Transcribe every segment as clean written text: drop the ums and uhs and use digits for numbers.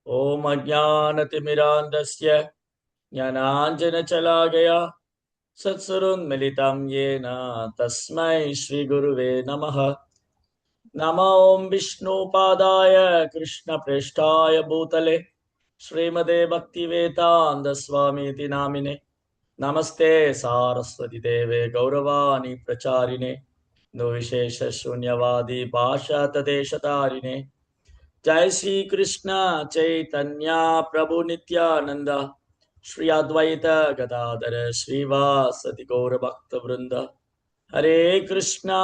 ओम अज्ञानतिमिरान्धस्य ज्ञानाञ्जनशलाकया सत्सुरुन्मिलितं येन तस्मै श्रीगुरुवे नमः। नमो ॐ विष्णुपादाय कृष्णप्रेष्ठाय भूतले श्रीमते भक्तिवेदान्तस्वामीति नामिने नमस्ते सारस्वती देवे गौरवाणी प्रचारिणे निर्विशेषशून्यवादी भाषातदेशतारिणे जय श्री कृष्ण चैतन्य प्रभु नित्यानंद श्री अद्वैत गदाधर श्रीवासदि गौर भक्त वृंद हरे कृष्णा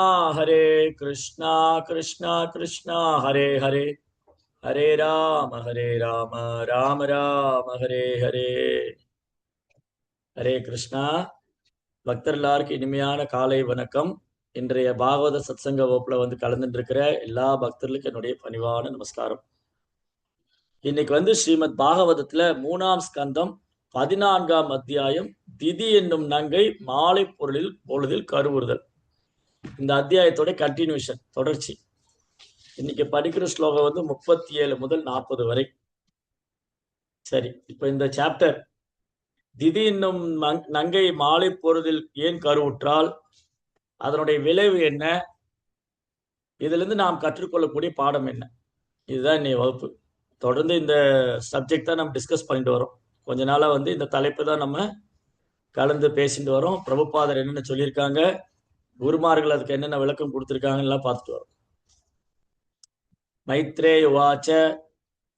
कृष्णा कृष्णा हरे हरे हरे राम राम राम हरे हरे हरे कृष्णा பக்தர் எல்லாருக்கும் இனிமையான காலை வணக்கம். இன்றைய பாகவத சத்சங்க வகுப்புல வந்து கலந்துட்டு இருக்கிற எல்லா பக்தர்களுக்கும் என்னுடைய பணிவான நமஸ்காரம். இன்னைக்கு வந்து ஸ்ரீமத் பாகவதத்துல 3ஆம் ஸ்கந்தம் 14ஆம் அத்தியாயம் திதி என்னும் நங்கை மாலை பொழுதில் கருவுறுதல். இந்த அத்தியாயத்தோட கண்டினியூஷன், தொடர்ச்சி. இன்னைக்கு படிக்கிற ஸ்லோகம் வந்து 37 முதல் 40 வரை. சரி, இப்ப இந்த சாப்டர் திதி என்னும் நங்கை மாலை பொழுதில் ஏன் கருவுற்றால், அதனுடைய விளைவு என்ன, இதுல இருந்து நாம் கற்றுக்கொள்ளக்கூடிய பாடம் என்ன, இதுதான் இன்னைய வகுப்பு. தொடர்ந்து இந்த சப்ஜெக்ட் தான் நம்ம டிஸ்கஸ் பண்ணிட்டு வரோம். கொஞ்ச நாளா வந்து இந்த தலைப்பு தான் நம்ம கலந்து பேசிட்டு வரோம். பிரபுபாதர் என்னென்ன சொல்லியிருக்காங்க, குருமார்கள் அதுக்கு என்னென்ன விளக்கம் கொடுத்துருக்காங்கலாம் பார்த்துட்டு வரோம். மைத்ரேய உவாச்ச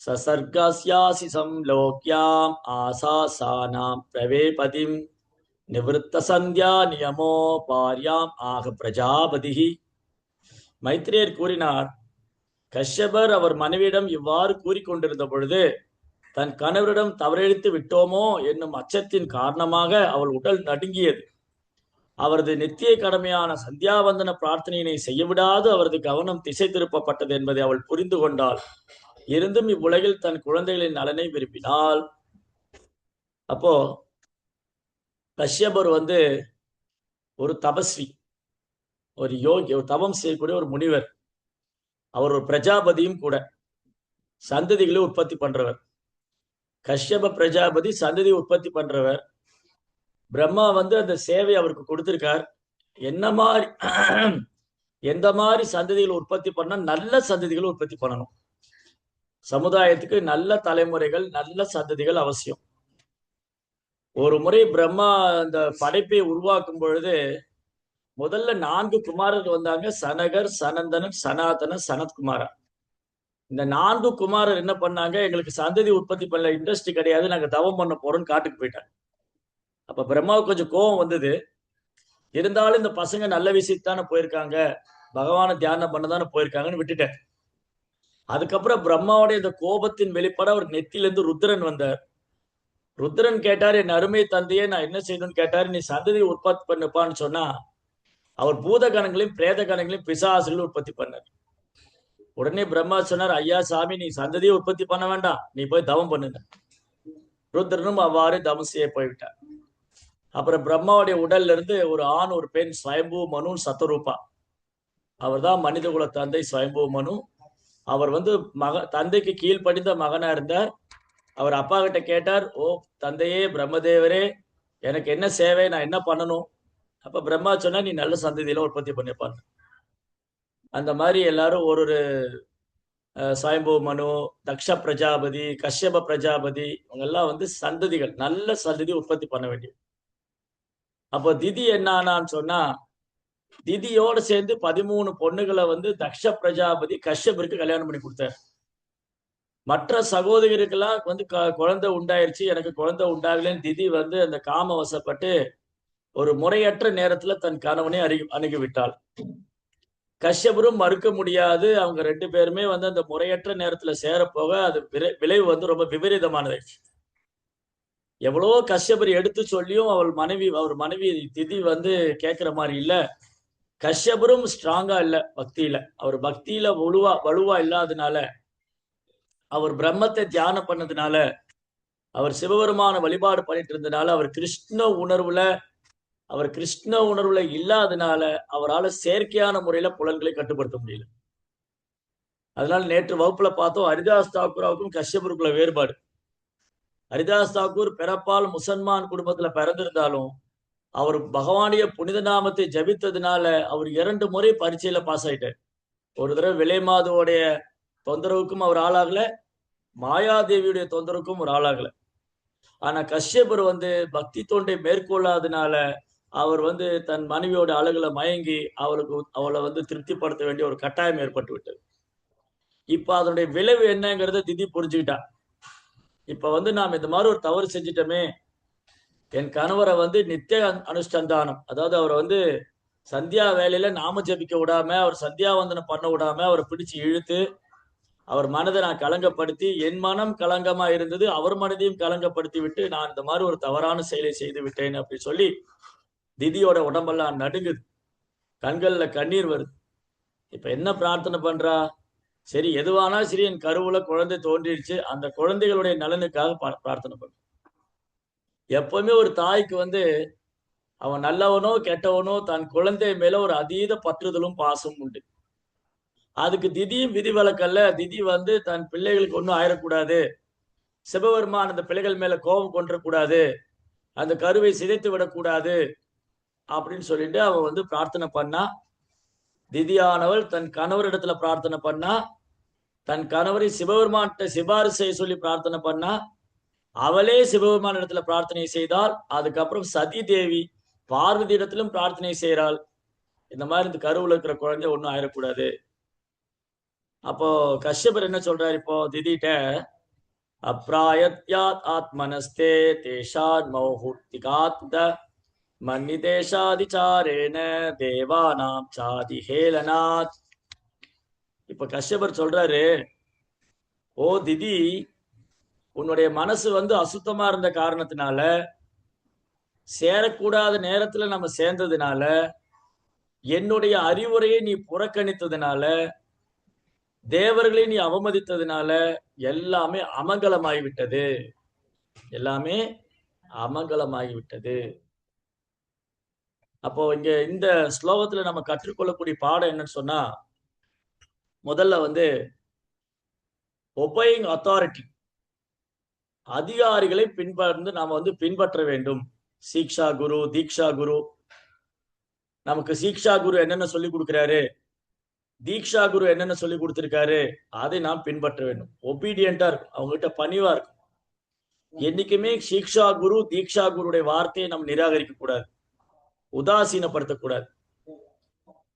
சசர்கஸ்யாசி சம்லோக்யாம் ஆசாசானாம் பிரவேபதிம் நிவృத்த சந்தியா நியமோ பாரியாம் ஆக பிரஜாபதி. மைத்ரேயர் கூறினார், கஷ்யபர் அவர் மனைவியிடம் இவ்வாறு கூறிக்கொண்டிருந்த பொழுது தன் கணவரிடம் தவறெழுத்து விட்டோமோ என்னும் அச்சத்தின் காரணமாக அவள் உடல் நடுங்கியது. அவரது நித்திய கடமையான சந்தியாவந்தன பிரார்த்தனையினை செய்யவிடாது அவரது கவனம் திசை திருப்பப்பட்டது என்பதை அவள் புரிந்து கொண்டாள். இருந்தும் இவ்வுலகில் தன் குழந்தைகளின் நலனை விரும்பினாள். அப்போ கஷ்யபர் வந்து ஒரு தபஸ்வி, ஒரு யோகி, ஒரு தவம் செய்யக்கூடிய ஒரு முனிவர். அவர் ஒரு பிரஜாபதியும் கூட, சந்ததிகளை உற்பத்தி பண்றவர். கஷ்யப பிரஜாபதி சந்ததி உற்பத்தி பண்றவர். பிரம்மா வந்து அந்த சேவை அவருக்கு கொடுத்திருக்கார். என்ன மாதிரி எந்த மாதிரி சந்ததிகள் உற்பத்தி பண்ணா நல்ல சந்ததிகள் உற்பத்தி பண்ணணும். சமுதாயத்துக்கு நல்ல தலைமுறைகள், நல்ல சந்ததிகள் அவசியம். ஒரு முறை பிரம்மா அந்த படைப்பை உருவாக்கும் பொழுது முதல்ல 4 குமாரர்கள் வந்தாங்க. சனகர், சனந்தனன், சனாதனன், சனத்குமாரா. இந்த 4 குமாரர் என்ன பண்ணாங்க, எங்களுக்கு சந்ததி உற்பத்தி பண்ணல, இண்டஸ்ட்ரி கிடையாது, நாங்க தவம் பண்ண போறோம்னு காட்டுக்கு போயிட்டாங்க. அப்ப பிரம்மாவுக்கு கொஞ்சம் கோபம் வந்தது. இருந்தாலும் இந்த பசங்க நல்ல விஷயத்தானே போயிருக்காங்க, பகவான தியானம் பண்ணதானே போயிருக்காங்கன்னு விட்டுட்டேன். அதுக்கப்புறம் பிரம்மாவுடைய இந்த கோபத்தின் வெளிப்பாடு அவர் நெத்திலிருந்து ருத்ரன் வந்தார். ருத்ரன் கேட்டார், என் அருமை தந்தையே நான் என்ன செய்யணும்னு கேட்டாரு. நீ சந்ததி உற்பத்தி பண்ணுப்பான்னு சொன்னா அவர் பூத கணங்களையும் பிரேத கணங்களையும் பிசாசுகளும் உற்பத்தி பண்ணார். உடனே பிரம்மா சொன்னார், ஐயா சாமி, நீ சந்ததியை உற்பத்தி பண்ண வேண்டாம், நீ போய் தவம் பண்ணுங்க. ருத்ரனும் அவ்வாறு தவம் செய்ய போய்விட்டார். அப்புறம் பிரம்மாவுடைய உடல்ல இருந்து ஒரு ஆண் ஒரு பெண், ஸ்வயம்பு மனு சத்தரூபா. அவர் தான் மனித குல தந்தை ஸ்வயம்பு மனு. அவர் வந்து தந்தைக்கு கீழ்ப்படிந்த மகனா இருந்தார். அவர் அப்பா கிட்ட கேட்டார், ஓ தந்தையே பிரம்மதேவரே, எனக்கு என்ன சேவை, நான் என்ன பண்ணணும்? அப்ப பிரம்மா சொன்னா, நீ நல்ல சந்ததியில உற்பத்தி பண்ணிப்பாரு. அந்த மாதிரி எல்லாரும் ஒரு ஒரு சாயம்பு மனு, தக்ஷ பிரஜாபதி, கஷ்யப பிரஜாபதி, இவங்க எல்லாம் வந்து சந்ததிகள், நல்ல சந்ததி உற்பத்தி பண்ண வேண்டியது. அப்போ திதி என்னான்னு சொன்னா, திதியோடு சேர்ந்து 13 பொண்ணுகளை வந்து தக்ஷ பிரஜாபதி கஷ்யபருக்கு கல்யாணம் பண்ணி கொடுத்தார். மற்ற சகோதரிகளுக்கெல்லாம் வந்து குழந்தை உண்டாயிருச்சு, எனக்கு குழந்தை உண்டாகலன்னு திதி வந்து அந்த காம வசப்பட்டு ஒரு முறையற்ற நேரத்துல தன் கணவனை அணுகிவிட்டாள். கஷ்யபரும் மறுக்க முடியாது. அவங்க 2 பேருமே வந்து அந்த முறையற்ற நேரத்துல சேரப்போக அது விளைவு வந்து ரொம்ப விபரீதமானது. எவ்வளவோ கஷ்யபர் எடுத்து சொல்லியும் அவர் மனைவி திதி வந்து கேட்கிற மாதிரி இல்ல. கஷ்யபரும் ஸ்ட்ராங்கா இல்ல பக்தியில. அவர் பக்தியில வலுவா இல்லாதனால, அவர் பிரம்மத்தை தியானம் பண்ணதுனால, அவர் சிவபெருமான வழிபாடு பண்ணிட்டு இருந்தனால, அவர் கிருஷ்ண உணர்வுல இல்லாதனால அவரால் செயற்கையான முறையில புலன்களை கட்டுப்படுத்த முடியல. அதனால நேற்று வகுப்புல பார்த்தோம், ஹரிதாஸ் தாக்கூராவுக்கும் கஷ்யபருக்குள்ள வேறுபாடு. ஹரிதாஸ் தாக்கூர் பிறப்பால் முசல்மான் குடும்பத்துல பிறந்திருந்தாலும் அவர் பகவானுடைய புனித நாமத்தை ஜபித்ததுனால அவர் 2 முறை பரீட்சையில பாஸ் ஆயிட்டார். ஒரு தடவை விலைமாதுவோடைய தொந்தரவுக்கும் அவர் ஆளாகல, மாயாதேவியுடைய தொந்தரவுக்கும் ஒரு ஆளாகல. ஆனா கஷ்யபர் பக்தி தொண்டை மேற்கொள்ளாதனால அவர் தன் மனைவியோட அழகுல மயங்கி அவளை திருப்திப்படுத்த வேண்டிய ஒரு கட்டாயம் ஏற்பட்டு விட்டது. இப்ப அதனுடைய விளைவு என்னங்கிறத திதி புரிஞ்சுக்கிட்டா. இப்ப நாம் இந்த மாதிரி ஒரு தவறு செஞ்சிட்டோமே, என் கணவரை நித்திய அனுஷ்டானம், அதாவது அவர் சந்தியா வேலையில நாம ஜபிக்க விடாம, அவர் சந்தியாவந்தனம் பண்ண விடாம அவரை பிடிச்சு இழுத்து அவர் மனதை நான் கலங்கப்படுத்தி, என் மனம் கலங்கமா இருந்தது, அவர் மனதையும் கலங்கப்படுத்தி விட்டு நான் இந்த மாதிரி ஒரு தவறான செயலை செய்து விட்டேன் அப்படி சொல்லி திதியோட உடம்பெல்லாம் நடுங்குது, கண்கள்ல கண்ணீர் வருது. இப்ப என்ன பிரார்த்தனை பண்றா? சரி, எதுவானா சரி, என் கருவுல குழந்தை தோன்றிடுச்சு, அந்த குழந்தைகளுடைய நலனுக்காக பிரார்த்தனை பண்ற. எப்பவுமே ஒரு தாய்க்கு அவன் நல்லவனோ கெட்டவனோ தன் குழந்தை மேல ஒரு அதீத பற்றுதலும் பாசமும் உண்டு. அதுக்கு திதியும் விதிவிலக்கல்ல. திதி தன் பிள்ளைகளுக்கு ஒன்றும் ஆயிடக்கூடாது, சிவபெருமான் அந்த பிள்ளைகள் மேல கோபம் கொண்டக்கூடாது, அந்த கருவை சிதைத்து விடக்கூடாது அப்படின்னு சொல்லிட்டு அவ பிரார்த்தனை பண்ணா. திதியானவள் தன் கணவரிடத்துல பிரார்த்தனை பண்ணா, தன் கணவரை சிவபெருமான்கிட்ட சிபாரிசு செய்ய சொல்லி பிரார்த்தனை பண்ணா. அவளே சிவபெருமான் இடத்துல பிரார்த்தனை செய்தால். அதுக்கப்புறம் சதி தேவி பார்வதி இடத்திலும் பிரார்த்தனை செய்யறாள், இந்த மாதிரி இந்த கருவுல இருக்கிற குழந்தை ஒன்றும் ஆயிடக்கூடாது. அப்போ கஷ்யபர் என்ன சொல்றாரு இப்போ திதிட்ட? அப்ராயத்யாத் ஆத்மனஸ்தே தேஷாத் மௌஹூர்த்திகாத் மன்னிதேஷாதிச்சாரேன தேவானாம் சாதி ஹேலனாத். இப்ப கஷ்யபர் சொல்றாரு, ஓ திதி, உன்னுடைய மனசு அசுத்தமா இருந்த காரணத்தினால, சேரக்கூடாத நேரத்துல நம்ம சேர்ந்ததுனால, என்னுடைய அறிவுரையை நீ புறக்கணித்ததுனால, தேவர்களை நீ அவமதித்ததுனால எல்லாமே அமங்கலமாகிவிட்டது, எல்லாமே அமங்கலமாகிவிட்டது. அப்போ இங்க இந்த ஸ்லோகத்துல நம்ம கற்றுக்கொள்ளக்கூடிய பாடம் என்னன்னு சொன்னா, முதல்ல ஒபையிங் அத்தாரிட்டி, அதிகாரிகளை நாம பின்பற்ற வேண்டும். சீக்ஷா குரு, தீக்ஷா குரு, நமக்கு சீக்ஷா குரு என்னென்ன சொல்லி கொடுக்கிறாரு, தீக்ஷா குரு என்னென்ன சொல்லி கொடுத்திருக்காரு, அதை நாம் பின்பற்ற வேண்டும். ஒபீடியண்டா இருக்கும், அவங்ககிட்ட பணிவா இருக்கும். என்னைக்குமே சீக்ஷா குரு தீக்ஷா குருடைய வார்த்தையை நம்ம நிராகரிக்க கூடாது, உதாசீனப்படுத்தக்கூடாது.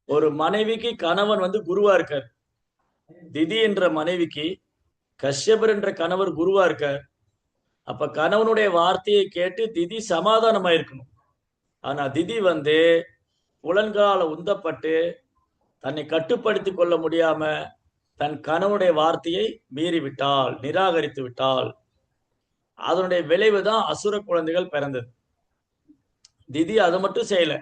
ஒரு மனைவிக்கு கணவன் குருவா இருக்கார். திதி என்ற மனைவிக்கு கஷ்யபர் என்ற கணவர் குருவா இருக்கார். அப்ப கணவனுடைய வார்த்தையை கேட்டு திதி சமாதானமா இருக்கணும். ஆனா திதி புலன்கால உந்தப்பட்டு தன்னை கட்டுப்படுத்தி கொள்ள முடியாம தன் கணவனுடைய வார்த்தையை மீறிவிட்டால், நிராகரித்து விட்டால், அதனுடைய விளைவுதான் அசுர குழந்தைகள் பிறந்தது. திதி அதை மட்டும் செய்யல.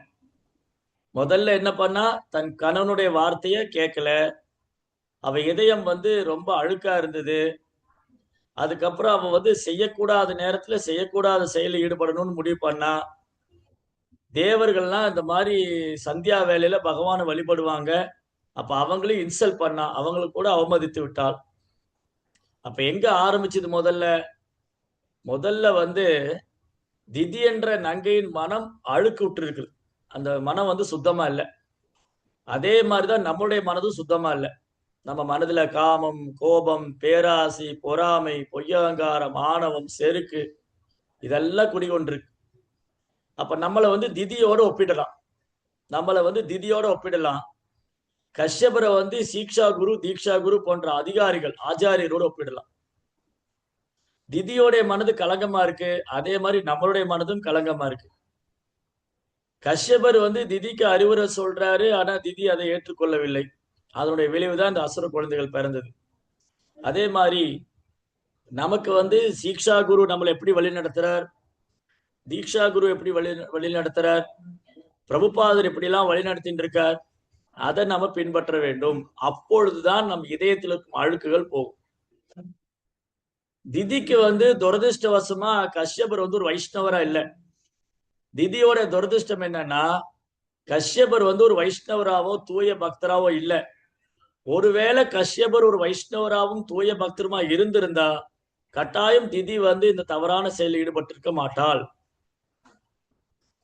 முதல்ல என்ன பண்ணா, தன் கணவனுடைய வார்த்தைய கேட்கல. அவ இதயம் ரொம்ப அழுக்கா இருந்தது. அதுக்கப்புறம் அவ செய்யக்கூடாத நேரத்துல செய்யக்கூடாத செயலில் ஈடுபடணும்னு முடிவு பண்ணா. தேவர்கள்லாம் இந்த மாதிரி சந்தியா வேலையில பகவானை வழிபடுவாங்க, அப்ப அவங்களையும் இன்சல்ட் பண்ணா, அவங்களுக்கு கூட அவமதித்து விட்டாள். அப்ப எங்க ஆரம்பிச்சது? முதல்ல திதி என்ற நங்கையின் மனம் அழுக்கு விட்டு இருக்குது. அந்த மனம் சுத்தமா இல்லை. அதே மாதிரிதான் நம்மளுடைய மனதும் சுத்தமா இல்லை. நம்ம மனதுல காமம், கோபம், பேராசி, பொறாமை, பொய்யங்காரம், ஆணவம், செருக்கு இதெல்லாம் குடிகொண்டிருக்கு. அப்ப நம்மளை திதியோட ஒப்பிடலாம். திதியோட ஒப்பிடலாம். கஷ்யபரை சீக்ஷா குரு, தீக்ஷா குரு போன்ற அதிகாரிகள், ஆச்சாரியரோடு ஒப்பிடலாம். திதியோடைய மனது கலங்கமா இருக்கு, அதே மாதிரி நம்மளுடைய மனதும் கலங்கமா இருக்கு. கஷ்யபர் திதிக்கு அறிவுரை சொல்றாரு, ஆனா திதி அதை ஏற்றுக்கொள்ளவில்லை. அதனுடைய விளைவுதான் இந்த அசுர குழந்தைகள் பிறந்தது. அதே மாதிரி நமக்கு சீக்ஷா குரு நம்மளை எப்படி வழி நடத்துறார், தீக்ஷா குரு எப்படி வழி நடத்துறார், பிரபுபாதர் எப்படிலாம் வழி நடத்திட்டு இருக்கார், அதை நம்ம பின்பற்ற வேண்டும். அப்பொழுதுதான் நம் இதயத்தில் இருக்கும் அழுக்குகள் போகும். திதிக்கு துரதிருஷ்டவசமா கஷ்யபர் ஒரு வைஷ்ணவரா இல்ல. திதியோட துரதிருஷ்டம் என்னன்னா, கஷ்யபர் ஒரு வைஷ்ணவராவோ தூய பக்தராவோ இல்ல. ஒருவேளை கஷ்யபர் ஒரு வைஷ்ணவராகவும் தூய பக்தருமா இருந்திருந்தா கட்டாயம் திதி வந்து இந்த தவறான செயலில் ஈடுபட்டிருக்க மாட்டாள்.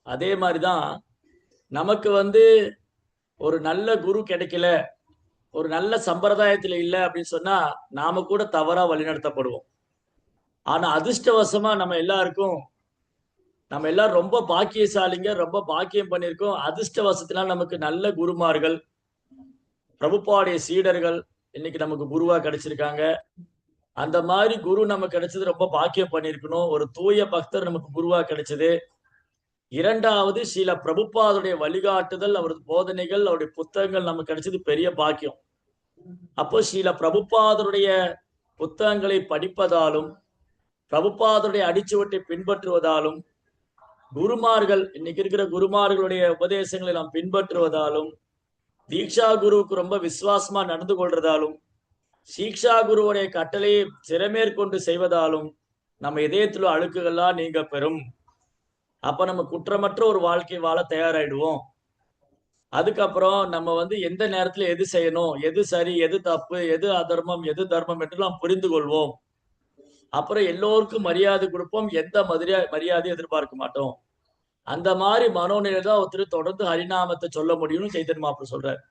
அதே மாதிரிதான் நமக்கு வந்து ஒரு நல்ல குரு கிடைக்கல, ஒரு நல்ல சம்பிரதாயத்துல இல்லை அப்படின்னு சொன்னா நாம கூட தவறா வழிநடத்தப்படுவோம். ஆனா அதிர்ஷ்டவசமா நம்ம எல்லாரும் ரொம்ப பாக்கியசாலிங்க, ரொம்ப பாக்கியம் பண்ணியிருக்கோம். அதிர்ஷ்டவசத்தினால் நமக்கு நல்ல குருமார்கள், பிரபுபாடைய சீடர்கள் இன்னைக்கு நமக்கு குருவா கிடைச்சிருக்காங்க. அந்த மாதிரி குரு நமக்கு கிடைச்சது ரொம்ப பாக்கியம் பண்ணியிருக்கணும். ஒரு தூய பக்தர் நமக்கு குருவா கிடைச்சது. இரண்டாவது ஸ்ரீல பிரபுபாதுடைய வழிகாட்டுதல், அவரது போதனைகள், அவருடைய புத்தகங்கள் நமக்கு கிடைச்சது பெரிய பாக்கியம். அப்போ ஸ்ரீல பிரபுபாதருடைய புத்தகங்களை படிப்பதாலும், பிரபுபாதருடைய அடிச்சுவட்டை பின்பற்றுவதாலும், குருமார்கள் இன்னைக்கு இருக்கிற குருமார்களுடைய உபதேசங்களை நாம் பின்பற்றுவதாலும், தீக்ஷா குருவுக்கு ரொம்ப விசுவாசமா நடந்து கொள்றதாலும், சீக்ஷா குருவுடைய கட்டளையை சிறமேற்கொண்டு செய்வதாலும் நம்ம இதயத்துல அழுக்குகள்லாம் நீங்க பெறும். அப்ப நம்ம குற்றமற்ற ஒரு வாழ்க்கை வாழ தயாராயிடுவோம். அதுக்கப்புறம் நம்ம வந்து எந்த நேரத்துல எது செய்யணும், எது சரி, எது தப்பு, எது அதர்மம், எது தர்மம் என்று நாம் புரிந்து கொள்வோம். அப்புறம் எல்லோருக்கும் மரியாதை கொடுப்போம், எந்த மரியாதையும் எதிர்பார்க்க மாட்டோம். அந்த மாதிரி மனோநிலை தான் ஒருத்தர் தொடர்ந்து ஹரிநாமத்தை சொல்ல முடியும்னு சைத்தன்ய மகாபிரபு சொல்றார்.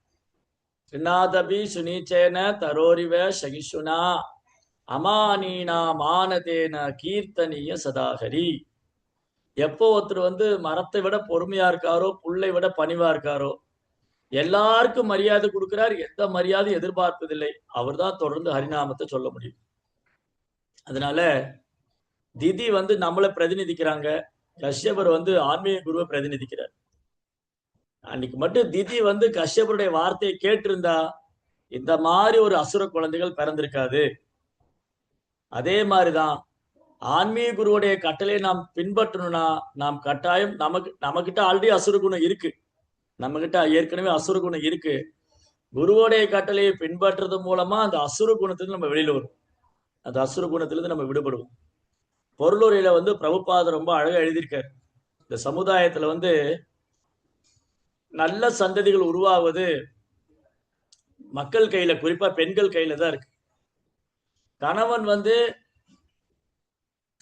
ரிநாதபி சுனீச்சேன தரோரிவ சகிஷுனா அமானீனா மானதேன கீர்த்தனிய சதாகரி. எப்போ ஒருத்தர் வந்து மரத்தை விட பொறுமையா இருக்காரோ, புல்லை விட பணிவா இருக்காரோ, எல்லாருக்கும் மரியாதை கொடுக்கிறார், எந்த மரியாதை எதிர்பார்ப்பதில்லை, அவர் தான் தொடர்ந்து ஹரிநாமத்தை சொல்ல முடியும். அதனால திதி வந்து நம்மளை பிரதிநிதிக்கிறாங்க, கஷ்யபர் வந்து ஆன்மீக குருவை பிரதிநிதிக்கிறார். அன்னைக்கு மட்டும் திதி வந்து கஷ்யபருடைய வார்த்தையை கேட்டிருந்தா இந்த மாதிரி ஒரு அசுர குழந்தைகள் பிறந்திருக்காது. அதே மாதிரிதான் ஆன்மீக குருவுடைய கட்டளை நாம் பின்பற்றணும்னா நாம் கட்டாயம் நமக்கிட்ட ஆல்ரெடி அசுர குணம் இருக்கு, நம்ம கிட்ட ஏற்கனவே அசுர குணம் இருக்கு. குருவோடைய கட்டளையை பின்பற்றுறது மூலமா அந்த அசுர குணத்திலிருந்து நம்ம வெளியில வரும், அந்த அசுர குணத்திலிருந்து நம்ம விடுபடுவோம். பொருளுரையில வந்து பிரபுபாதர் ரொம்ப அழகா எழுதியிருக்காரு. இந்த சமுதாயத்துல வந்து நல்ல சந்ததிகள் உருவாவது மக்கள் கையில, குறிப்பா பெண்கள் கையில தான் இருக்கு. கணவன் வந்து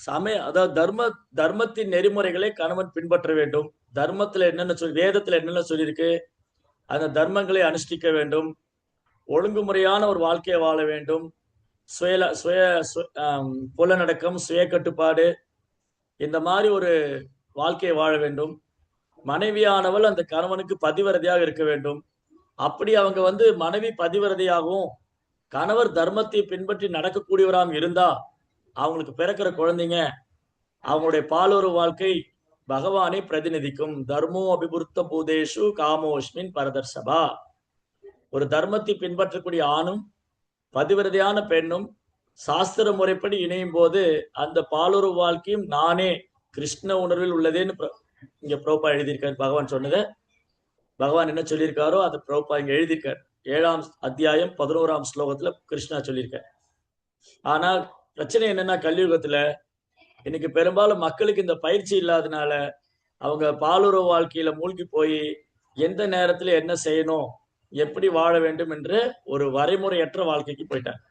அதாவது தர்மத்தின் நெறிமுறைகளை கணவன் பின்பற்ற வேண்டும். தர்மத்துல என்னென்ன வேதத்துல என்னென்ன சொல்லியிருக்கு அந்த தர்மங்களை அனுஷ்டிக்க வேண்டும். ஒழுங்குமுறையான ஒரு வாழ்க்கையை வாழ வேண்டும். புலனடக்கம், சுய கட்டுப்பாடு, இந்த மாதிரி ஒரு வாழ்க்கையை வாழ வேண்டும். மனைவியானவள் அந்த கணவனுக்கு பதிவிரதையாக இருக்க வேண்டும். அப்படி அவங்க வந்து மனைவி பதிவிரதையாகவும் கணவர் தர்மத்தை பின்பற்றி நடக்கக்கூடியவராக இருந்தா அவங்களுக்கு பிறக்கிற குழந்தைங்க அவங்களுடைய பாலுறவு வாழ்க்கை பகவானை பிரதிநிதிக்கும். தர்மோ அபிபுருத்த பூதேஷு காமோஷ்மின் பரதர்சபா. ஒரு தர்மத்தை பின்பற்றக்கூடிய ஆணும் பதிவிரதையான பெண்ணும் சாஸ்திர முறைப்படி இணையும் போது அந்த பாலுறவு வாழ்க்கையும் நானே கிருஷ்ண உணர்வில் உள்ளதேன்னு இங்க பிரபுபா எழுதியிருக்காரு. பகவான் சொன்னதை பகவான் என்ன சொல்லியிருக்காரோ அதை பிரபுபா இங்க எழுதியிருக்காரு. 7ஆம் அத்தியாயம் 11ஆம் ஸ்லோகத்துல கிருஷ்ணா சொல்லியிருக்காரு. ஆனால் பிரச்சனை என்னன்னா, கலியுகத்துல இன்னைக்கு பெரும்பாலும் மக்களுக்கு இந்த பயிற்சி இல்லாதனால அவங்க பாலுறவு வாழ்க்கையில மூழ்கி போய் எந்த நேரத்துல என்ன செய்யணும், எப்படி வாழ வேண்டும் என்று ஒரு வரைமுறையற்ற வாழ்க்கைக்கு போயிட்டாங்க.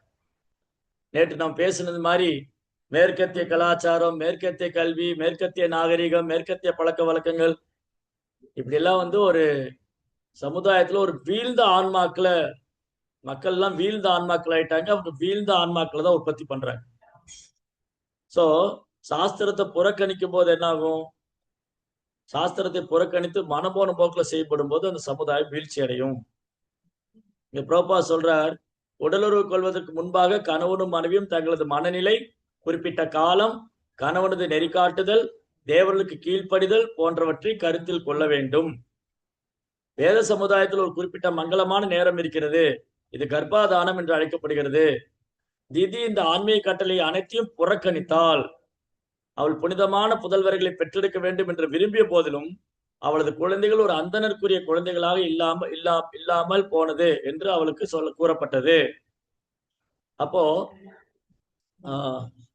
நேற்று நாம் பேசினது மாதிரி மேற்கத்திய கலாச்சாரம், மேற்கத்திய கல்வி, மேற்கத்திய நாகரிகம், மேற்கத்திய பழக்க வழக்கங்கள், இப்படி எல்லாம் வந்து ஒரு சமுதாயத்துல ஒரு வீழ்ந்த ஆன்மாக்களை, மக்கள் எல்லாம் வீழ்ந்த ஆன்மாக்கள் ஆயிட்டாங்க. அவங்க வீழ்ந்த ஆன்மாக்களை தான் உற்பத்தி பண்றாங்க. சோ சாஸ்திரத்தை புறக்கணிக்கும் போது என்ன ஆகும்? சாஸ்திரத்தை புறக்கணித்து மனம்போன போக்குல செய்யப்படும் போது அந்த சமுதாயம் வீழ்ச்சி அடையும். இங்க பிரபா சொல்றார், உடலுறவு கொள்வதற்கு முன்பாக கணவனும் மனைவியும் தங்களது மனநிலை, குறிப்பிட்ட காலம், கணவனது நெறிகாட்டுதல், தேவர்களுக்கு கீழ்ப்படிதல் போன்றவற்றை கருத்தில் கொள்ள வேண்டும். வேத சமுதாயத்தில் ஒரு குறிப்பிட்ட மங்களமான நேரம் இருக்கிறது, இது கர்ப்பாதானம் என்று அழைக்கப்படுகிறது. திதி இந்த ஆன்மீக கட்டளை அனைத்தையும் புறக்கணித்தால் அவள் புனிதமான புதல்வர்களை பெற்றெடுக்க வேண்டும் என்று விரும்பிய போதிலும் அவளது குழந்தைகள் ஒரு அந்தனருக்குரிய குழந்தைகளாக இல்லாமல் போனது என்று அவளுக்கு கூறப்பட்டது. அப்போ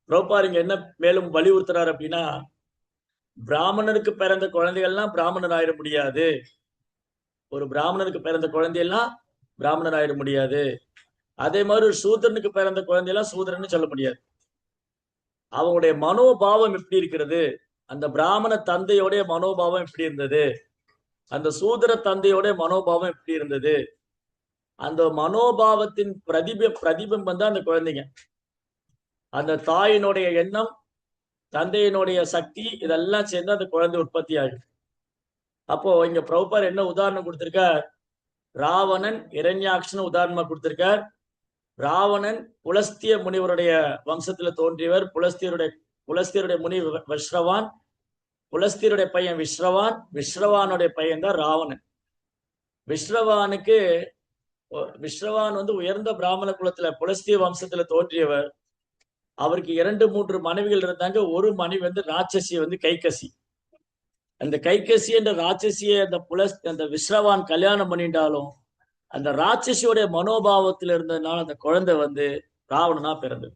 புரோபாரிங்க என்ன மேலும் வலியுறுத்துறாரு அப்படின்னா, பிராமணருக்கு பிறந்த குழந்தைகள்லாம் பிராமணர் ஆயிட முடியாது. ஒரு பிராமணருக்கு பிறந்த குழந்தையெல்லாம் பிராமணன் ஆயிட முடியாது. அதே மாதிரி ஒரு சூத்திரனுக்கு பிறந்த குழந்தையெல்லாம் சூத்திரன்னு சொல்ல முடியாது. அவங்களுடைய மனோபாவம் எப்படி இருக்கிறது, அந்த பிராமண தந்தையோடைய மனோபாவம் எப்படி இருந்தது, அந்த சூத்திர தந்தையோட மனோபாவம் எப்படி இருந்தது, அந்த மனோபாவத்தின் பிரதிபிம்பம் தான் அந்த குழந்தைங்க. அந்த தாயினுடைய எண்ணம், தந்தையினுடைய சக்தி, இதெல்லாம் சேர்ந்து அந்த குழந்தை உற்பத்தி ஆகுது. அப்போ இங்க பிரபுபார் என்ன உதாரணம் கொடுத்திருக்கார், ராவணன் இரண்யாக்ஷன் உதாரணமா கொடுத்திருக்கார். ராவணன் புலஸ்திய முனிவருடைய வம்சத்துல தோன்றியவர். புலஸ்தியருடைய முனி விஸ்ரவான், புலஸ்தியருடைய பையன் விஸ்ரவான், விஸ்ரவானுடைய பையன் தான் ராவணன். விஸ்ரவான் வந்து உயர்ந்த பிராமண குலத்துல புலஸ்திய வம்சத்துல தோன்றியவர். அவருக்கு 2-3 மனைவிகள் இருந்தாங்க. ஒரு மனைவி வந்து ராட்சசி, வந்து கைகசி. அந்த கைகசி என்ற ராட்சசியை அந்த விஸ்ரவான் கல்யாணம் பண்ணிட்டாலும் அந்த ராட்சசியோடைய மனோபாவத்தில் இருந்ததுனால அந்த குழந்தை வந்து ராவணனா பிறந்தது.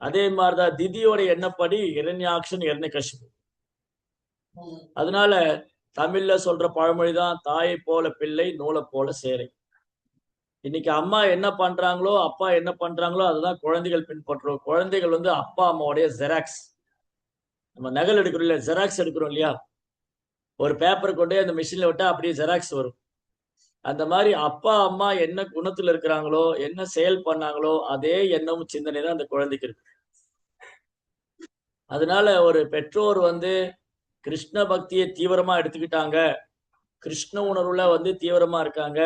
அதே மாதிரிதான் திதியோட எண்ணப்படி இரண்யாக்ஷன் இரண்யகசிபு. அதனால தமிழ்ல சொல்ற பழமொழிதான், தாயை போல பிள்ளை நூலை போல சேரை. இன்னைக்கு அம்மா என்ன பண்றாங்களோ, அப்பா என்ன பண்றாங்களோ அதுதான் குழந்தைகள் பின்பற்றுவோம். குழந்தைகள் வந்து அப்பா அம்மாவுடைய ஜெராக்ஸ். நம்ம நகல் எடுக்கிறோம் இல்லையா, ஜெராக்ஸ் எடுக்கிறோம் இல்லையா, ஒரு பேப்பர் கொண்டே அந்த மிஷின்ல விட்டா அப்படியே ஜெராக்ஸ் வரும். அந்த மாதிரி அப்பா அம்மா என்ன குணத்துல இருக்கிறாங்களோ, என்ன செயல் பண்ணாங்களோ அதே எண்ணமும் சிந்தனை தான் அந்த குழந்தைக்கு இருக்கு. அதனால ஒரு பெற்றோர் வந்து கிருஷ்ண பக்தியை தீவிரமா எடுத்துக்கிட்டாங்க, கிருஷ்ண உணர்வுல வந்து தீவிரமா இருக்காங்க,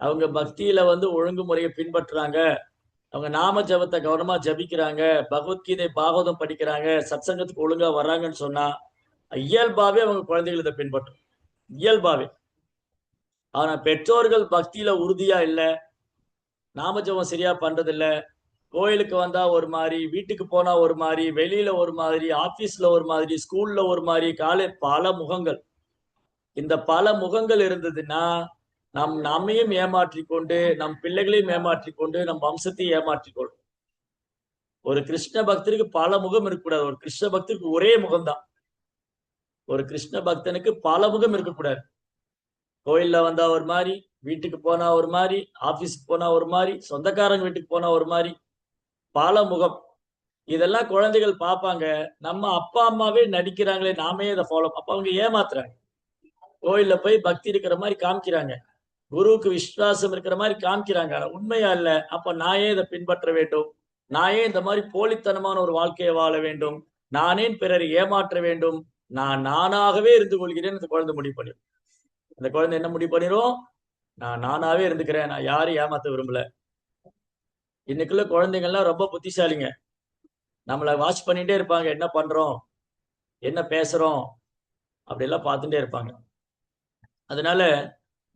அவங்க பக்தியில வந்து ஒழுங்குமுறையை பின்பற்றுறாங்க, அவங்க நாம ஜபத்தை கவனமா ஜபிக்கிறாங்க, பகவத்கீதை பாகவதம் படிக்கிறாங்க, சத்சங்கத்துக்கு ஒழுங்கா வர்றாங்கன்னு சொன்னா இயல்பாவே அவங்க குழந்தைகள் இதை பின்பற்றும், இயல்பாவே. ஆனா பெற்றோர்கள் பக்தியில உறுதியா இல்ல, நாம ஜபம் சரியா பண்றது இல்ல, கோயிலுக்கு வந்தா ஒரு மாதிரி, வீட்டுக்கு போனா ஒரு மாதிரி, வெளியில ஒரு மாதிரி, ஆபீஸ்ல ஒரு மாதிரி, ஸ்கூல்ல ஒரு மாதிரி, பல முகங்கள். இந்த பல முகங்கள் இருந்ததுன்னா நம்மையும் ஏமாற்றிக்கொண்டு, நம் பிள்ளைகளையும் ஏமாற்றிக்கொண்டு, நம் வம்சத்தையும் ஏமாற்றிக்கொள்ளும். ஒரு கிருஷ்ண பக்தருக்கு பல முகம் இருக்கக்கூடாது. ஒரு கிருஷ்ண பக்தருக்கு ஒரே முகம்தான். ஒரு கிருஷ்ண பக்தனுக்கு பல முகம் இருக்கக்கூடாது. கோயில்ல வந்தா ஒரு மாதிரி, வீட்டுக்கு போனா ஒரு மாதிரி, ஆபீஸ்க்கு போனா ஒரு மாதிரி, சொந்தக்காரங்க வீட்டுக்கு போனா ஒரு மாதிரி, பல முகம். இதெல்லாம் குழந்தைகள் பார்ப்பாங்க. நம்ம அப்பா அம்மாவே நடிக்கிறாங்களே, நாமே இதை ஃபாலோ, அப்ப அவங்க ஏமாத்துறாங்க. கோயில்ல போய் பக்தி இருக்கிற மாதிரி காமிக்கிறாங்க, குருவுக்கு விசுவாசம் இருக்கிற மாதிரி காமிக்கிறாங்க, உண்மையா இல்ல. அப்ப நான் ஏன் இதை பின்பற்ற வேண்டும், நான் ஏன் இந்த மாதிரி போலித்தனமான ஒரு வாழ்க்கையை வாழ வேண்டும், நானே பிறரை ஏமாற்ற வேண்டும், நான் நானாகவே இருந்து கொள்கிறேன். இந்த குழந்தை முடிவு பண்ணிடும். அந்த குழந்தை என்ன முடிவு பண்ணிடும், நான் நானாவே இருந்துக்கிறேன், நான் யாரையும் ஏமாத்த விரும்பல. இன்னைக்குள்ள குழந்தைங்கள்லாம் ரொம்ப புத்திசாலிங்க. நம்மளை வாட்ச் பண்ணிட்டே இருப்பாங்க, என்ன பண்றோம், என்ன பேசுறோம், அப்படிலாம் பார்த்துட்டே இருப்பாங்க. அதனால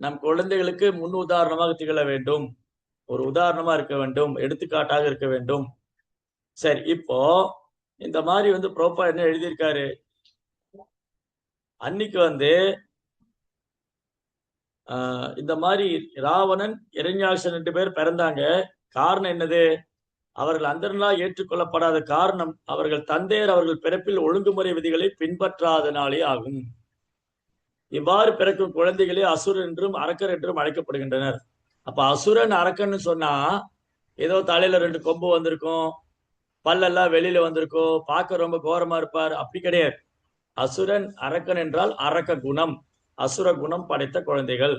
நம் குழந்தைகளுக்கு முன் உதாரணமாக திகழ வேண்டும், ஒரு உதாரணமா இருக்க வேண்டும், எடுத்துக்காட்டாக இருக்க வேண்டும். சரி, இப்போ இந்த மாதிரி வந்து ப்ரோப்பா என்ன எழுதியிருக்காரு, அன்னைக்கு வந்து இந்த மாதிரி ராவணன் இரண்யாக்ஷன் 2 பேர் பிறந்தாங்க. காரணம் என்னது, அவர்கள் அந்தரங்களாக ஏற்றுக்கொள்ளப்படாத காரணம் அவர்கள் தந்தையர் அவர்கள் பிறப்பில் ஒழுங்குமுறை விதிகளை பின்பற்றாதனாலே ஆகும். இவ்வாறு பிறக்கும் குழந்தைகளே அசுரன் என்றும் அரக்கர் என்றும் அழைக்கப்படுகின்றனர். அப்ப அசுரன் அரக்கன்னு சொன்னா ஏதோ தலையில 2 கொம்பு வந்திருக்கும், பல்லெல்லாம் வெளியில வந்திருக்கும், பார்க்க ரொம்ப கோரமா இருப்பார், அப்படி கிடையாது. அசுரன் அரக்கன் என்றால் அரக்க குணம், அசுர குணம் படைத்த குழந்தைகள்.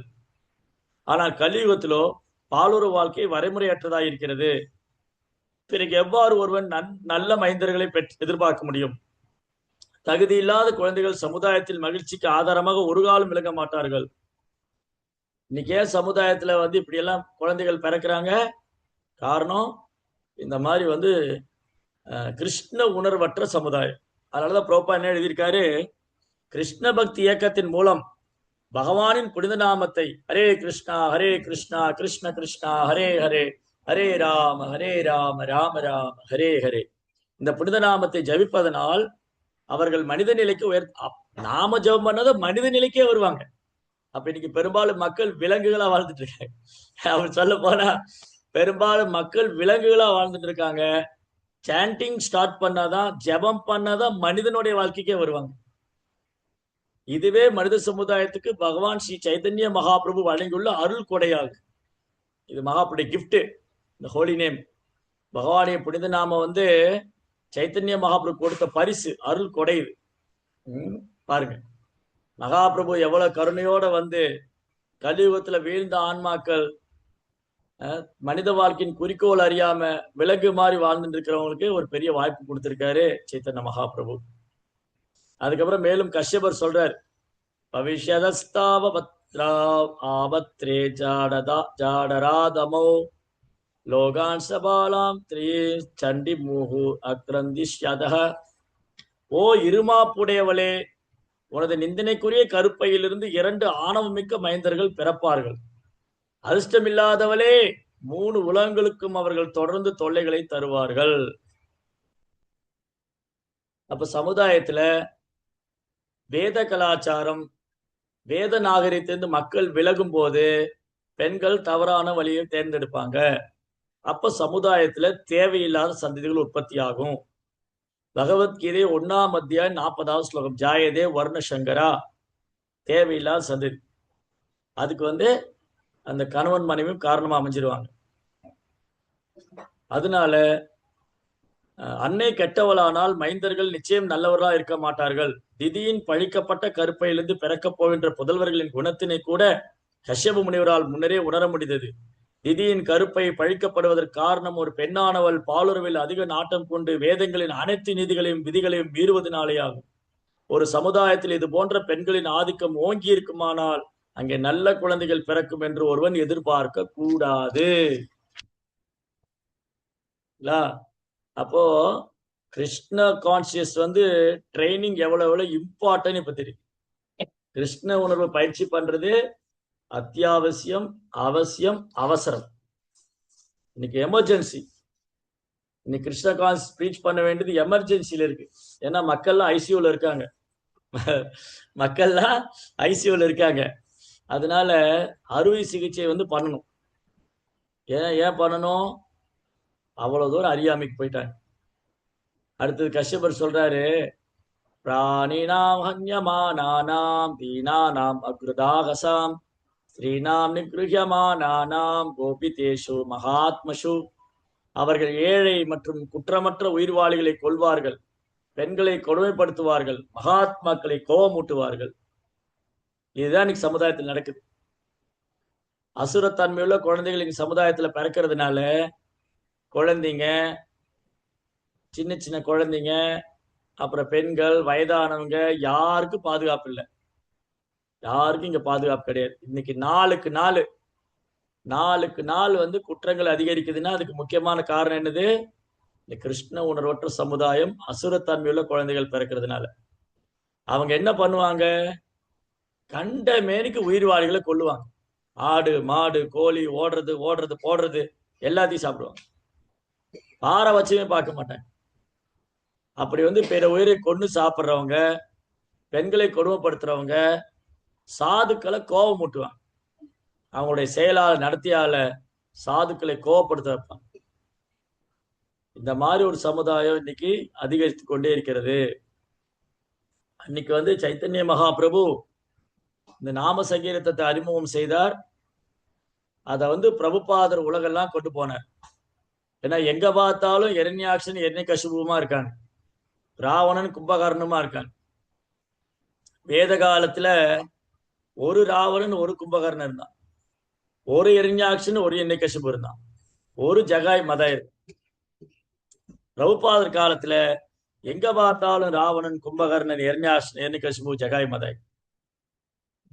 ஆனால் கலியுகத்திலோ பாலுற வாழ்க்கை வரைமுறையற்றதாக இருக்கிறது. பிறகு எவ்வாறு ஒருவன் நல்ல மைந்தர்களை எதிர்பார்க்க முடியும்? தகுதி இல்லாத குழந்தைகள் சமுதாயத்தில் மகிழ்ச்சிக்கு ஆதாரமாக ஒரு காலம் விளங்க மாட்டார்கள். இன்னைக்கு ஏன் சமுதாயத்துல வந்து இப்படி எல்லாம் குழந்தைகள் பிறக்கிறாங்க? காரணம் இந்த மாதிரி வந்து கிருஷ்ண உணர்வற்ற சமுதாயம். அதனாலதான் ப்ரோப்பா என்ன எழுதியிருக்காரு, கிருஷ்ண பக்தி இயக்கத்தின் மூலம் பகவானின் புனித நாமத்தை ஹரே கிருஷ்ணா கிருஷ்ண கிருஷ்ணா ஹரே ஹரே, ஹரே ராம ராம ராம ஹரே ஹரே, இந்த புனித நாமத்தை ஜபிப்பதனால் அவர்கள் மனித நிலைக்கு நாம ஜபம் பண்ணாத மனித நிலைக்கே வருவாங்க. அப்ப இன்னைக்கு பெரும்பாலும் மக்கள் விலங்குகளா வாழ்ந்துட்டு இருக்காங்க. அவர் சொல்ல போனா பெரும்பாலும் மக்கள் விலங்குகளா வாழ்ந்துட்டு இருக்காங்க. சாண்டிங் ஸ்டார்ட் பண்ணாதான், ஜபம் பண்ணாதான் மனிதனுடைய வாழ்க்கைக்கே வருவாங்க. இதுவே மனித சமுதாயத்துக்கு பகவான் ஸ்ரீ சைதன்ய மகாபிரபு வழங்கியுள்ள அருள் கொடையாகும். இது மகாபுடைய கிஃப்ட். இந்த ஹோலி நேம், பகவானுடைய புனித நாம வந்து சைத்தன்ய மகாபிரபு கொடுத்த பரிசு, அருள் கொடை இது. பாருங்க, மகாபிரபு எவ்வளவு கருணையோட வந்து கலியுகத்துல வீழ்ந்த ஆன்மாக்கள், மனித வாழ்க்கையின் குறிக்கோள் அறியாம விலங்கு மாதிரி வாழ்ந்துட்டு இருக்கிறவங்களுக்கு ஒரு பெரிய வாய்ப்பு கொடுத்திருக்காரு சைத்தன்ய மகாபிரபு. அதுக்கப்புறம் மேலும் கஷ்யபர் சொல்றார், பவிஷ்யதஸ்தாவபத்ரா ஆபத்ரே ஜாடராதமோ லோகான் சபாலாம் த்ரீ சண்டி மூஹு அக்ரந்திஷ்யதஹ. ஓ இருமாப்புடையவளே, உனது நிந்தனைக்குரிய கருப்பையிலிருந்து 2 ஆணவமிக்க மைந்தர்கள் பிறப்பார்கள். அதிர்ஷ்டமில்லாதவளே, 3 உலகங்களுக்கும் அவர்கள் தொடர்ந்து தொல்லைகளை தருவார்கள். அப்ப சமுதாயத்துல வேத கலாச்சாரம், வேத நாகரிகத்திலிருந்து மக்கள் விலகும் போது பெண்கள் தவறான வழியை தேர்ந்தெடுப்பாங்க. அப்ப சமுதாயத்துல தேவையில்லாத சந்ததிகள் உற்பத்தி ஆகும். பகவத்கீதை 1ஆம் அத்தியாயம் 40வது ஸ்லோகம், ஜாயதே வர்ண சங்கரா, தேவையில்லாத சந்ததி. அதுக்கு வந்து அந்த கணவன் மனைவியும் காரணமா அமைஞ்சிருவாங்க. அதனால அன்னை கெட்டவளானால் மைந்தர்கள் நிச்சயம் நல்லவர்களா இருக்க மாட்டார்கள். திதியின் பழிக்கப்பட்ட கருப்பையிலிருந்து பிறக்கப் போகின்ற புதல்வர்களின் குணத்தினை கூட கஷ்யப முனிவரால் முன்னரே உணர முடிந்தது. திதியின் கருப்பை பழிக்கப்படுவதற்கு காரணம் ஒரு பெண்ணானவள் பாலுறவில் அதிக நாட்டம் கொண்டு வேதங்களின் அனைத்து நீதிகளையும் விதிகளையும் மீறுவதனாலே ஆகும். ஒரு சமுதாயத்தில் இது போன்ற பெண்களின் ஆதிக்கம் ஓங்கி இருக்குமானால் அங்கே நல்ல குழந்தைகள் பிறக்கும் என்று ஒருவன் எதிர்பார்க்க கூடாது. அப்போ கிருஷ்ண கான்சியஸ் வந்து ட்ரைனிங் எவ்வளவு இம்பார்ட்டன் இப்ப தெரியும். கிருஷ்ண உணர்வு பயிற்சி பண்றது அத்தியாவசியம், அவசியம், அவசரம். இன்னைக்கு எமர்ஜென்சி. இன்னைக்கு கிருஷ்ண கான்ஸ் ஸ்பீச் பண்ண வேண்டியது எமர்ஜென்சில இருக்கு. ஏன்னா மக்கள்லாம் ஐசியூல இருக்காங்க. மக்கள்லாம் ஐசியூல இருக்காங்க. அதனால அறுவை சிகிச்சை வந்து பண்ணணும். ஏன் பண்ணணும்? அவ்வளவு தூரம் அறியாமைக்கு போயிட்டாங்க. அடுத்தது கஷ்யபர் சொல்றாரு, பிராணினாம் ஹன்யமானானாம் தீனானாம் அக்ருதாகசாம் ஸ்ரீநாம் நிகிருஹ்யமானானாம் கோபிதேஷு மகாத்மஷு. அவர்கள் ஏழை மற்றும் குற்றமற்ற உயிர்வாளிகளை கொல்வார்கள், பெண்களை கொடுமைப்படுத்துவார்கள், மகாத்மாக்களை கோபமூட்டுவார்கள். இதுதான் இன்னைக்கு சமுதாயத்தில் நடக்குது. அசுரத்தன்மையுள்ள குழந்தைகள் இன்னைக்கு சமுதாயத்துல பிறக்கிறதுனால குழந்தைங்க, சின்ன சின்ன குழந்தைங்க, அப்புறம் பெண்கள், வயதானவங்க, யாருக்கும் பாதுகாப்பு இல்லை. யாருக்கும் இங்க பாதுகாப்பு கிடையாது. இன்னைக்கு நாளுக்கு நாள் வந்து குற்றங்கள் அதிகரிக்குதுன்னா அதுக்கு முக்கியமான காரணம் என்னது? இந்த கிருஷ்ண உணர்வற்ற சமுதாயம், அசுரத்தன்மையுள்ள குழந்தைகள் பிறக்கிறதுனால. அவங்க என்ன பண்ணுவாங்க? கண்ட மேனிக்கு உயிர்வாளிகளை கொல்லுவாங்க. ஆடு, மாடு, கோழி, ஓடுறது போடுறது எல்லாத்தையும் சாப்பிடுவாங்க. பாரபட்சமே பார்க்க மாட்டாங்க. அப்படி வந்து பிற உயிரை கொண்டு சாப்பிட்றவங்க, பெண்களை கொடுமைப்படுத்துறவங்க, சாதுக்களை கோபமூட்டுவாங்க. அவங்களுடைய செயலால, நடத்தியால சாதுக்களை கோபப்படுத்த வைப்பாங்க. இந்த மாதிரி ஒரு சமுதாயம் இன்னைக்கு அதிகரித்து கொண்டே இருக்கிறது. அன்னைக்கு வந்து சைத்தன்ய மகாபிரபு இந்த நாம சங்கீர்த்தத்தை அறிமுகம் செய்தார். அதை வந்து பிரபுபாதர் உலகெல்லாம் கொண்டு போனார். ஏன்னா எங்க பார்த்தாலும் இரண்யாக்ஷன், இரண்யகசிபுமா இருக்காங்க, ராவணன் கும்பகர்ணமா இருக்காங்க. வேத காலத்துல ஒரு ராவணன், ஒரு கும்பகர்ணன் இருந்தான், ஒரு இரண்யாக்ஷன், ஒரு இரண்யகசிபு இருந்தான், ஒரு ஜகாய் மதாய் இருக்கு. பிரபுபாதர் காலத்துல எங்க பார்த்தாலும் ராவணன், கும்பகர்ணன், இரண்யாக்ஷன், இரண்யகசிபு, ஜகாய் மதாய்.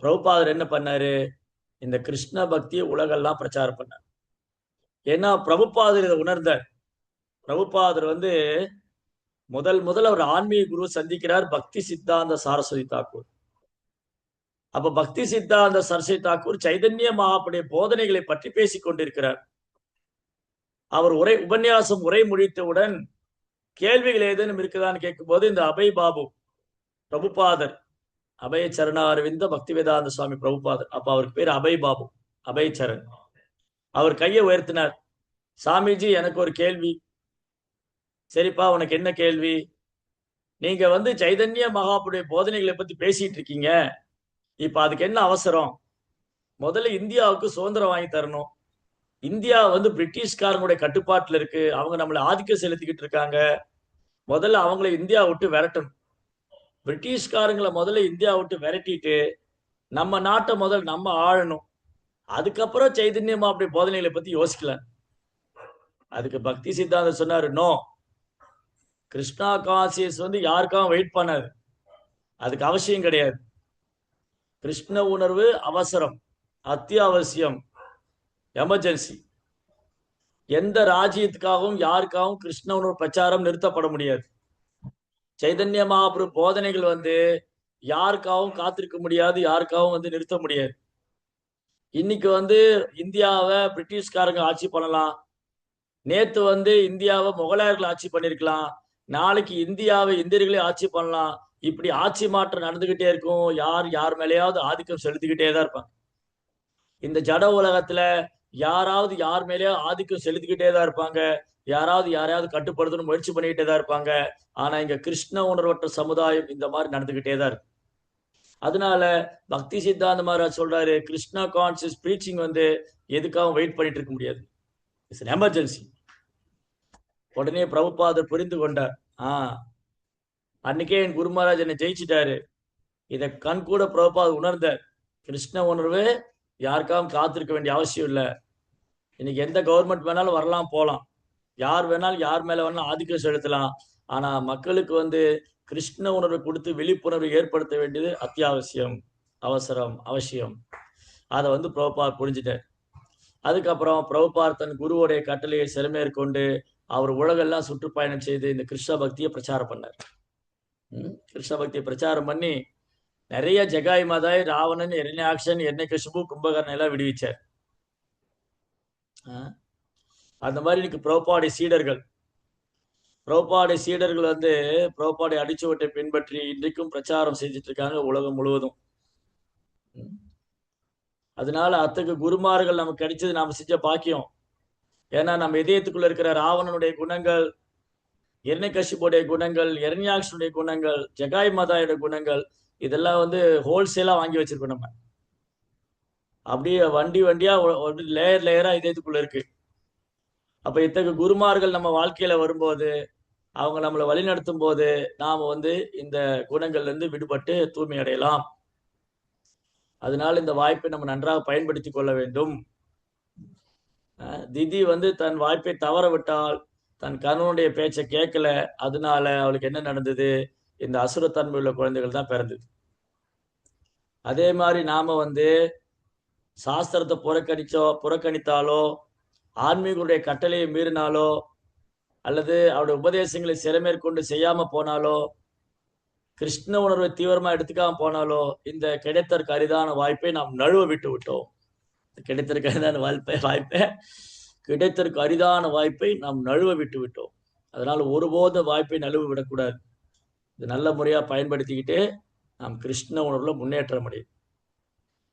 பிரபுபாதர் என்ன பண்ணாரு? இந்த கிருஷ்ண பக்தியை உலகெல்லாம் பிரச்சாரம் பண்ணார். ஏன்னா பிரபுபாதர் இதை உணர்ந்தார். பிரபுபாதர் வந்து முதல் அவர் ஆன்மீக குரு சந்திக்கிறார், பக்தி சித்தாந்த சரஸ்வதி தாக்கூர். அப்ப பக்தி சித்தாந்த சரஸ்வதி தாக்கூர் சைதன்ய மகாபுடைய போதனைகளை பற்றி பேசிக் கொண்டிருக்கிறார். அவர் உபன்யாசம் உரை முடித்தவுடன் கேள்விகள் ஏதேனும் இருக்குதான்னு கேட்கும்போது இந்த அபய் பாபு பிரபுபாதர், அபய சரணாரவிந்த பக்தி வேதாந்த சுவாமி பிரபுபாதர், அப்ப அவருக்கு பேர் அபய் பாபு, அபய் சரண். அவர் கையை உயர்த்தினார். சாமிஜி, எனக்கு ஒரு கேள்வி. சரிப்பா, உனக்கு என்ன கேள்வி? நீங்க வந்து சைதன்ய மகாபுடைய போதனைகளை பத்தி பேசிட்டு இருக்கீங்க. இப்ப அதுக்கு என்ன அவசரம்? முதல்ல இந்தியாவுக்கு சுதந்திரம் வாங்கி தரணும். இந்தியா வந்து பிரிட்டிஷ்காரங்களுடைய கட்டுப்பாட்டுல இருக்கு, அவங்க நம்மளை ஆதிக்கம் செலுத்திக்கிட்டு இருக்காங்க, முதல்ல அவங்களை இந்தியா விட்டு விரட்டணும். பிரிட்டிஷ்காரங்களை முதல்ல இந்தியா விட்டு விரட்டிட்டு நம்ம நாட்டை முதல்ல நம்ம ஆளணும். அதுக்கப்புறம் சைதன்யம் அப்படி போதனைகளை பத்தி யோசிக்கலாம். அதுக்கு பக்தி சித்தாந்தம் சொன்னாரு, நோ, கிருஷ்ணா கான்சியஸ் வந்து யாருக்காகவும் வெயிட் பண்ணாது, அதுக்கு அவசியம் கிடையாது. கிருஷ்ண உணர்வு அவசரம், அத்தியாவசியம், எமர்ஜென்சி. எந்த ராஜ்யத்துக்காகவும் யாருக்காகவும் கிருஷ்ண உணர்வு பிரச்சாரம் நிறுத்தப்பட முடியாது. சைதன்ய மகாபிரபு போதனைகள் வந்து யாருக்காகவும் காத்திருக்க முடியாது, யாருக்காகவும் வந்து நிறுத்த முடியாது. இன்னைக்கு வந்து இந்தியாவை பிரிட்டிஷ்காரங்க ஆட்சி பண்ணலாம், நேத்து வந்து இந்தியாவை முகலாயர்கள் ஆட்சி பண்ணிருக்கலாம், நாளைக்கு இந்தியாவை இந்தியர்களே ஆட்சி பண்ணலாம். இப்படி ஆட்சி மாற்றம் நடந்துகிட்டே இருக்கும். யார் யார் மேலேயாவது ஆதிக்கம் செலுத்திக்கிட்டே தான் இருப்பாங்க. இந்த ஜட உலகத்துல யாராவது யார் மேலேயாவது ஆதிக்கம் செலுத்திக்கிட்டே தான் இருப்பாங்க, யாராவது யாரையாவது கட்டுப்படுத்தணும் முயற்சி பண்ணிக்கிட்டே தான் இருப்பாங்க. ஆனா இங்க கிருஷ்ண உணர்வற்ற சமுதாயம் இந்த மாதிரி நடந்துகிட்டே தான் இருக்கு. அதனால பக்தி சித்தாந்த மகாராஜ் சொல்றாரு, கிருஷ்ணா கான்சியஸ் பிரீச்சிங் வந்து எதுக்காகவும் வெயிட் பண்ணிட்டு இருக்க முடியாது, இட்ஸ் an எமர்ஜென்சி. உடனே பிரபுபாதர் புரிந்து கொண்டார். அன்னைக்கே என் குரு மகாராஜ் என்னை ஜெயிச்சிட்டாரு. இதை கண் கூட பிரபுபாதர் உணர்ந்தார். கிருஷ்ண உணர்வு யாருக்காகவும் காத்திருக்க வேண்டிய அவசியம் இல்லை. இன்னைக்கு எந்த கவர்மெண்ட் வேணாலும் வரலாம் போகலாம், யார் வேணாலும் யார் மேல வேணாலும் ஆதிக்கம் செலுத்தலாம். ஆனா மக்களுக்கு வந்து கிருஷ்ண உணர்வை கொடுத்து விழிப்புணர்வு ஏற்படுத்த வேண்டியது அத்தியாவசியம், அவசரம், அவசியம். அதை வந்து பிரபுபாத் புரிஞ்சுட்டார். அதுக்கப்புறம் பிரபுபாத் தன் குருவுடைய கட்டளையை சிறமேற்கொண்டு அவர் உலகெல்லாம் சுற்றுப்பயணம் செய்து இந்த கிருஷ்ண பக்தியை பிரச்சாரம் பண்ணார். கிருஷ்ண பக்தியை பிரச்சாரம் பண்ணி நிறைய ஜெகாய் மதாய், ராவணன், இரண்யாக்ஷன், எண்ணெய்கசிபு, கும்பகர்ணன் எல்லாம் விடுவிச்சார். அந்த மாதிரி இன்னைக்கு பிரபுபாடைய சீடர்கள் வந்து பிரபுபாடைய அடிச்சுவட்டை பின்பற்றி இன்றைக்கும் பிரச்சாரம் செஞ்சுட்டு இருக்காங்க உலகம் முழுவதும். அதனால அத்தகைய குருமார்கள் நமக்கு கிடைச்சது நாம செஞ்ச பாக்கியம். ஏன்னா நம்ம இதயத்துக்குள்ள இருக்கிற ராவணனுடைய குணங்கள், இரண்யகசிபுடைய குணங்கள், இரண்யாக்ஷனுடைய குணங்கள், ஜெகாய் மாதாயோட குணங்கள், இதெல்லாம் வந்து ஹோல்சேலா வாங்கி வச்சிருக்கோம். நம்ம அப்படியே வண்டியா லேயர் லேயரா இதயத்துக்குள்ள இருக்கு. அப்ப இத்தகைய குருமார்கள் நம்ம வாழ்க்கையில வரும்போது, அவங்க நம்மளை வழிநடத்தும் போது நாம வந்து இந்த குணங்கள்ல இருந்து விடுபட்டு தூய்மை அடையலாம். அதனால இந்த வாய்ப்பை நம்ம நன்றாக பயன்படுத்தி கொள்ள வேண்டும். திதி வந்து தன் வாய்ப்பை தவற விட்டால், தன் கணவனுடைய பேச்சை கேட்கல, அதனால அவளுக்கு என்ன நடந்தது, இந்த அசுரத்தன்மை உள்ள குழந்தைகள் தான் பிறந்தது. அதே மாதிரி நாம வந்து சாஸ்திரத்தை புறக்கணித்தாலோ, ஆன்மீகருடைய கட்டளையை மீறினாலோ, அல்லது அவருடைய உபதேசங்களை சிறமேற்கொண்டு செய்யாம போனாலோ, கிருஷ்ண உணர்வை தீவிரமா எடுத்துக்காம போனாலோ, இந்த கிடைத்தற்கு அரிதான வாய்ப்பை நாம் நழுவ விட்டு விட்டோம். கிடைத்தற்கு அரிதான வாய்ப்பை நாம் நழுவ விட்டு விட்டோம். அதனால ஒருபோது வாய்ப்பை நழுவ விடக்கூடாது. இது நல்ல முறையா பயன்படுத்திக்கிட்டு நாம் கிருஷ்ண உணர்வுல முன்னேற்ற முடியும்.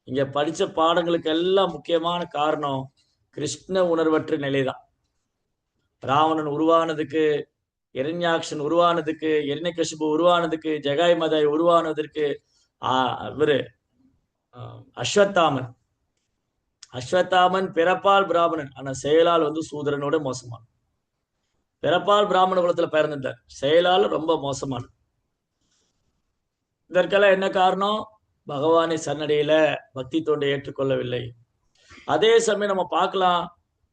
இங்க படிச்ச பாடங்களுக்கு எல்லாம் முக்கியமான காரணம் கிருஷ்ண உணர்வற்ற நிலைதான். ராவணன் உருவானதுக்கு, இரண்யாக்ஷன் உருவானதுக்கு, இரண்யகசிபு உருவானதுக்கு, ஜெகாய் மதாய் உருவானதற்கு இவரு அஸ்வத்தாமன் பிறப்பால் பிராமணன், ஆனா செயலால் வந்து சூதரனோட மோசமான. பிறப்பால் பிராமண குலத்துல பிறந்திருந்தார், செயலால் ரொம்ப மோசமான. இதற்கெல்லாம் என்ன காரணம்? பகவானை சரணடையில, பக்தி தொண்டை ஏற்றுக்கொள்ளவில்லை. அதே சமயம் நம்ம பார்க்கலாம்,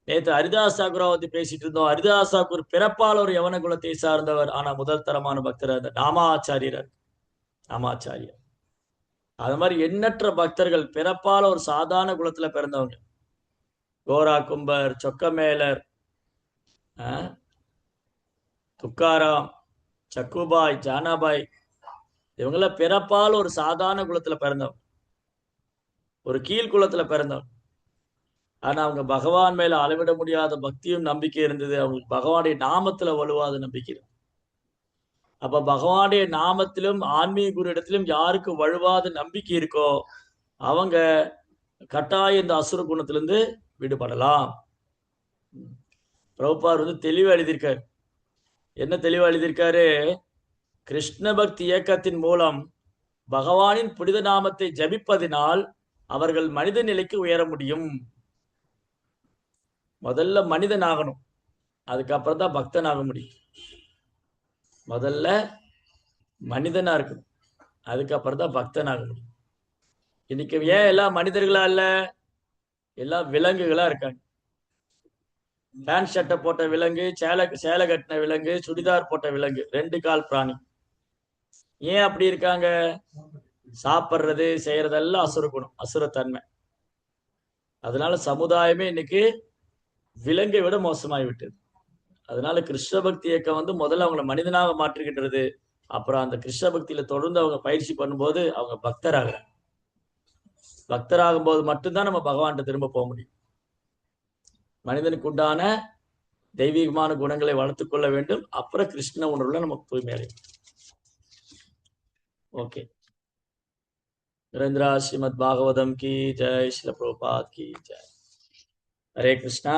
நேற்று ஹரிதாஸ் தாக்கூரை பத்தி பேசிட்டு இருந்தோம். ஹரிதாஸ் தாக்கூர் பிறப்பால் ஒரு யவன குலத்தை சார்ந்தவர், ஆனா முதல் தரமான பக்தர் அந்த நாமாச்சாரியர். அது மாதிரி எண்ணற்ற பக்தர்கள் பிறப்பால் ஒரு சாதாரண குலத்துல பிறந்தவங்க. கோரா கும்பர், சொக்கமேலர், துக்காராம், சக்குபாய், ஜானாபாய், இவங்கெல்லாம் பிறப்பால் ஒரு சாதாரண குலத்துல பிறந்தவங்க, ஒரு கீழ் குலத்துல பிறந்தவங்க. ஆனா அவங்க பகவான் மேல அளவிட முடியாத பக்தியும் நம்பிக்கை இருந்தது. அவங்களுக்கு பகவானுடைய நாமத்துல வலுவாத நம்பிக்கை. அப்ப பகவானுடைய நாமத்திலும் ஆன்மீக குரு இடத்திலும் யாருக்கு வலுவாத நம்பிக்கை இருக்கோ அவங்க கட்டாய இந்த அசுர குணத்திலிருந்து விடுபடலாம். பிரபுபார் வந்து தெளிவா எழுதியிருக்காரு. என்ன தெளிவா எழுதியிருக்காரு? கிருஷ்ண பக்தி இயக்கத்தின் மூலம் பகவானின் புனித நாமத்தை ஜபிப்பதினால் அவர்கள் மனித நிலைக்கு உயர முடியும். முதல்ல மனிதன் ஆகணும், அதுக்கப்புறம் தான் பக்தன் ஆக முடியும். முதல்ல மனிதனா இருக்கணும், அதுக்கப்புறம் தான் பக்தன் ஆக முடியும். இன்னைக்கு ஏன் எல்லாம் மனிதர்களா இல்ல, எல்லாம் விலங்குகளா இருக்காங்க. பேண்ட் ஷர்ட்டை போட்ட விலங்கு, சேலை கட்டின விலங்கு, சுடிதார் போட்ட விலங்கு, 2 கால் பிராணி. ஏன் அப்படி இருக்காங்க? சாப்பிட்றது செய்யறதெல்லாம் அசுர குணம், அசுரத்தன்மை. அதனால சமுதாயமே இன்னைக்கு விலங்கை விட மோசமாகி விட்டது. அதனால கிருஷ்ண பக்தி இயக்கம் வந்து முதல்ல அவங்களை மனிதனாக மாற்றுகின்றது. அப்புறம் அந்த கிருஷ்ண பக்தியில தொடர்ந்து அவங்க பயிற்சி பண்ணும்போது அவங்க பக்தராகிறாங்க. பக்தராகும் போது மட்டும்தான் நம்ம பகவான்கிட்ட திரும்ப போக முடியும். மனிதனுக்கு உண்டான தெய்வீகமான குணங்களை வளர்த்துக் கொள்ள வேண்டும். அப்புறம் கிருஷ்ண உணர்வுல நமக்கு தூய்மை அடையும். ஓகே. नरेंद्र श्रीमद् भागवतम की जय, श्रील प्रभुपाद की जय. हरे कृष्णा.